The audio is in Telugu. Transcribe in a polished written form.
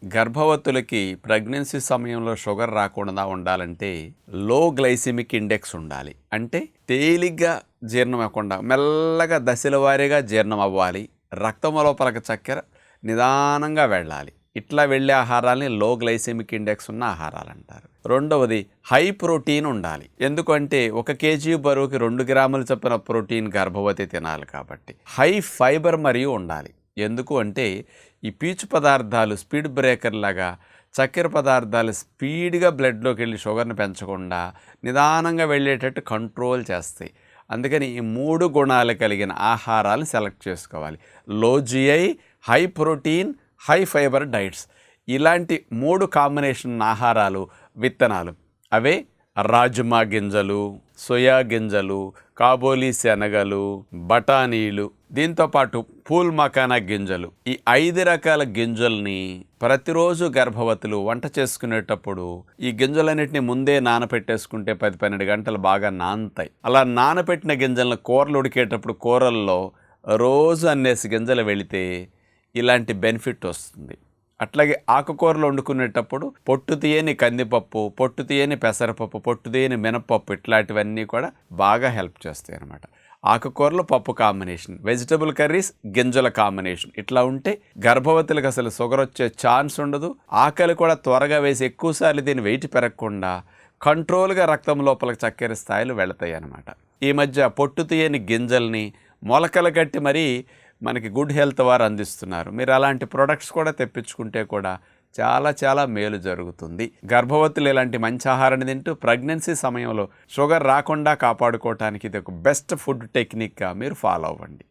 గర్భవతులకి ప్రెగ్నెన్సీ సమయంలో షుగర్ రాకుండా ఉండాలంటే లో గ్లైసిమిక్ ఇండెక్స్ ఉండాలి. అంటే తేలిగ్గా జీర్ణం అవ్వకుండా మెల్లగా దశల వారీగా జీర్ణం అవ్వాలి. రక్తం లోపలికి చక్కెర నిదానంగా వెళ్ళాలి. ఇట్లా వెళ్ళే ఆహారాలని లో గ్లైసెమిక్ ఇండెక్స్ ఉన్న ఆహారాలు అంటారు. రెండవది హై ప్రోటీన్ ఉండాలి. ఎందుకంటే 1 కేజీ బరువుకి 2 గ్రాములు చొప్పున ప్రోటీన్ గర్భవతి తినాలి కాబట్టి. హై ఫైబర్ మరియు ఉండాలి. ఎందుకు అంటే ఈ పీచు పదార్థాలు స్పీడ్ బ్రేకర్ లాగా చక్కెర పదార్థాలు స్పీడ్గా బ్లడ్లోకి వెళ్ళి షుగర్ని పెంచకుండా నిదానంగా వెళ్ళేటట్టు కంట్రోల్ చేస్తాయి. అందుకని ఈ 3 గుణాలు కలిగిన ఆహారాలను సెలెక్ట్ చేసుకోవాలి. లో GI, high protein, high fibre diets. ఇలాంటి 3 కాంబినేషన్ ఆహారాలు, విత్తనాలు అవే రాజ్మా గింజలు, సోయా గింజలు, కాబోలి శనగలు, బఠానీలు, దీంతోపాటు పూల్ మకానా గింజలు. ఈ 5 రకాల గింజల్ని ప్రతిరోజు గర్భవతులు వంట చేసుకునేటప్పుడు ఈ గింజలన్నింటినీ ముందే నానపెట్టేసుకుంటే 10-12 గంటలు బాగా నానతాయి. అలా నానపెట్టిన గింజలను కూరలు ఉడికేటప్పుడు కూరల్లో రోజు అన్నేసి గింజలు వెళితే ఇలాంటి బెనిఫిట్ వస్తుంది. అట్లాగే ఆకుకూరలు వండుకునేటప్పుడు పొట్టు తీయని కందిపప్పు, పొట్టు తీయని పెసరపప్పు, పొట్టు తీయని మినపప్పు ఇట్లాంటివన్నీ కూడా బాగా హెల్ప్ చేస్తాయి అన్నమాట. ఆకుకూరలు పప్పు కాంబినేషన్, వెజిటబుల్ కర్రీస్ గింజల కాంబినేషన్ ఇట్లా ఉంటే గర్భవతులకు అసలు షుగర్ వచ్చే ఛాన్స్ ఉండదు. ఆకలి కూడా త్వరగా వేసి ఎక్కువసార్లు దీన్ని వెయిట్ పెరగకుండా కంట్రోల్గా రక్తం లోపలికి చక్కెర స్థాయిలు వెళతాయి అన్నమాట. ఈ మధ్య పొట్టు తీయని గింజల్ని మొలకలు కట్టి మరీ మనకి గుడ్ హెల్త్ వారు అందిస్తున్నారు. మీరు అలాంటి ప్రొడక్ట్స్ కూడా తెప్పించుకుంటే కూడా చాలా మేలు జరుగుతుంది. గర్భవతులు ఇలాంటి మంచి ఆహారాన్ని తింటూ ప్రెగ్నెన్సీ సమయంలో షుగర్ రాకుండా కాపాడుకోవటానికి ఇది ఒక బెస్ట్ ఫుడ్ టెక్నిక్గా మీరు ఫాలో అవ్వండి.